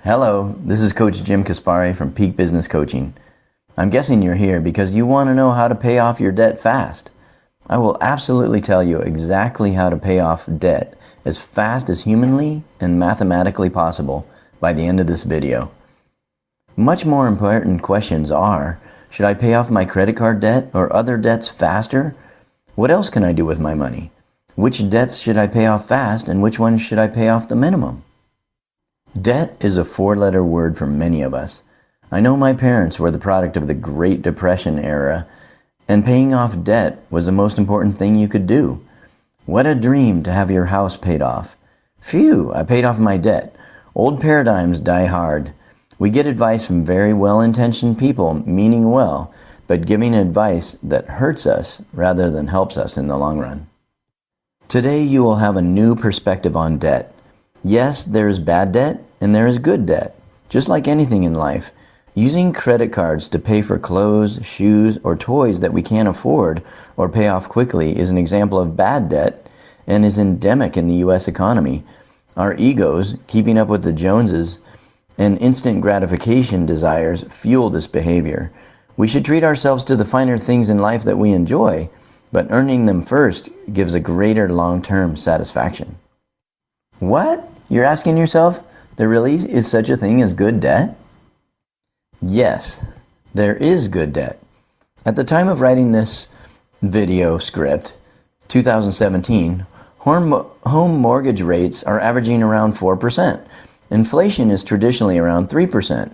Hello, this is Coach Jim Kaspari from Peak Business Coaching. I'm guessing you're here because you want to know how to pay off your debt fast. I will absolutely tell you exactly how to pay off debt as fast as humanly and mathematically possible by the end of this video. Much more important questions are, should I pay off my credit card debt or other debts faster? What else can I do with my money? Which debts should I pay off fast and which ones should I pay off the minimum? Debt is a four-letter word for many of us. I know my parents were the product of the Great Depression era, and paying off debt was the most important thing you could do. What a dream to have your house paid off. Phew, I paid off my debt. Old paradigms die hard. We get advice from very well-intentioned people, meaning well, but giving advice that hurts us rather than helps us in the long run. Today you will have a new perspective on debt. Yes, there is bad debt and there is good debt. Just like anything in life, using credit cards to pay for clothes, shoes, or toys that we can't afford or pay off quickly is an example of bad debt and is endemic in the U.S. economy. Our egos, keeping up with the Joneses, and instant gratification desires fuel this behavior. We should treat ourselves to the finer things in life that we enjoy, but earning them first gives a greater long-term satisfaction. What? You're asking yourself, there really is such a thing as good debt? Yes, there is good debt. At the time of writing this video script, 2017, home mortgage rates are averaging around 4%. Inflation is traditionally around 3%.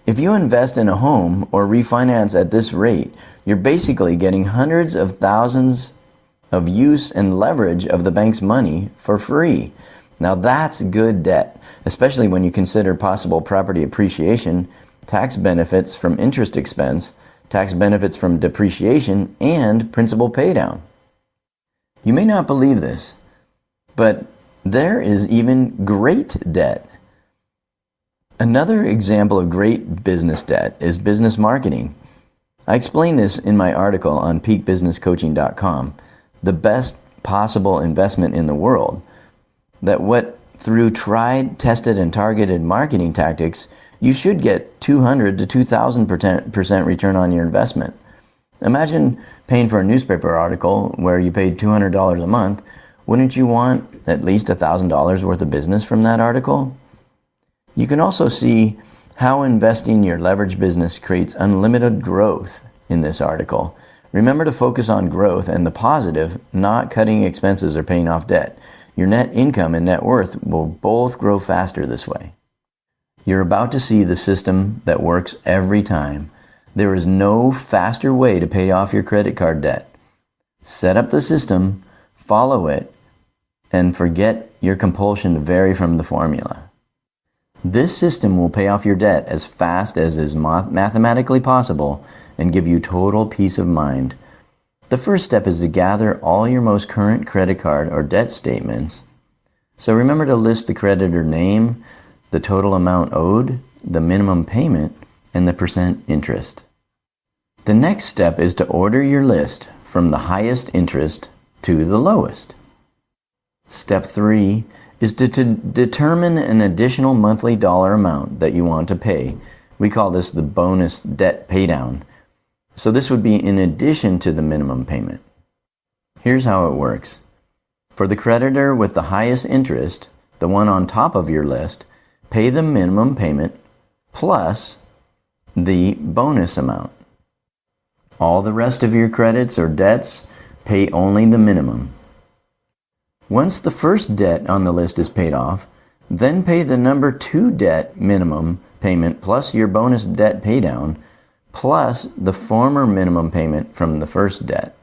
If you invest in a home or refinance at this rate, you're basically getting hundreds of thousands of use and leverage of the bank's money for free. Now that's good debt, especially when you consider possible property appreciation, tax benefits from interest expense, tax benefits from depreciation, and principal paydown. You may not believe this, but there is even great debt. Another example of great business debt is business marketing. I explain this in my article on peakbusinesscoaching.com, the best possible investment in the world. That through tried, tested, and targeted marketing tactics, you should get 200 to 2,000% return on your investment. Imagine paying for a newspaper article where you paid $200 a month. Wouldn't you want at least $1,000 worth of business from that article? You can also see how investing your leverage business creates unlimited growth in this article. Remember to focus on growth and the positive, not cutting expenses or paying off debt. Your net income and net worth will both grow faster this way. You're about to see the system that works every time. There is no faster way to pay off your credit card debt. Set up the system, follow it, and forget your compulsion to vary from the formula. This system will pay off your debt as fast as is mathematically possible and give you total peace of mind. The first step is to gather all your most current credit card or debt statements. So remember to list the creditor name, the total amount owed, the minimum payment, and the percent interest. The next step is to order your list from the highest interest to the lowest. Step 3 is to determine an additional monthly dollar amount that you want to pay. We call this the bonus debt paydown. So this would be in addition to the minimum payment. Here's how it works. For the creditor with the highest interest, the one on top of your list, pay the minimum payment plus the bonus amount. All the rest of your credits or debts, pay only the minimum. Once the first debt on the list is paid off, then pay the number 2 debt minimum payment plus your bonus debt paydown plus the former minimum payment from the first debt.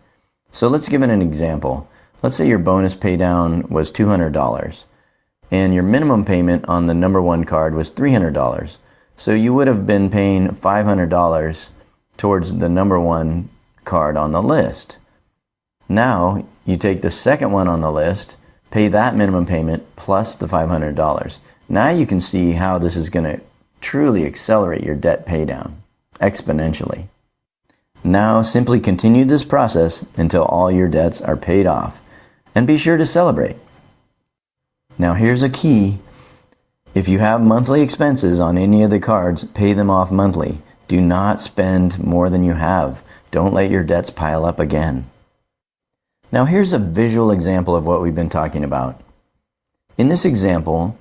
So let's give it an example. Let's say your bonus paydown was $200 and your minimum payment on the number 1 card was $300. So you would have been paying $500 towards the number 1 card on the list. Now you take the second one on the list, pay that minimum payment plus the $500. Now you can see how this is going to truly accelerate your debt paydown exponentially. Now simply continue this process until all your debts are paid off, and be sure to celebrate. Now here's a key. If you have monthly expenses on any of the cards, pay them off monthly. Do not spend more than you have. Don't let your debts pile up again. Now here's a visual example of what we've been talking about. In this example,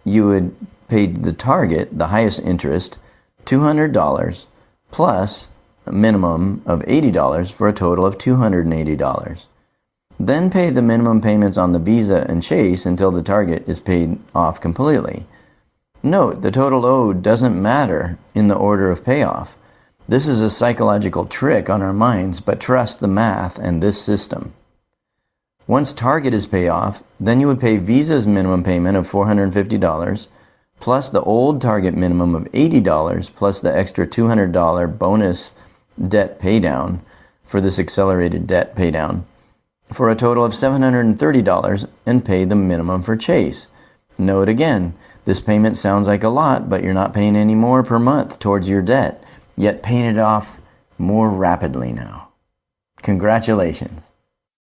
you would pay the target, the highest interest, $200 plus a minimum of $80 for a total of $280. Then pay the minimum payments on the Visa and Chase until the target is paid off completely. Note, the total owed doesn't matter in the order of payoff. This is a psychological trick on our minds, but trust the math and this system. Once target is paid off, then you would pay Visa's minimum payment of $450 plus the old target minimum of $80 plus the extra $200 bonus debt paydown for this accelerated debt paydown for a total of $730 and pay the minimum for Chase. Note again, this payment sounds like a lot, but you're not paying any more per month towards your debt, yet paying it off more rapidly now. Congratulations.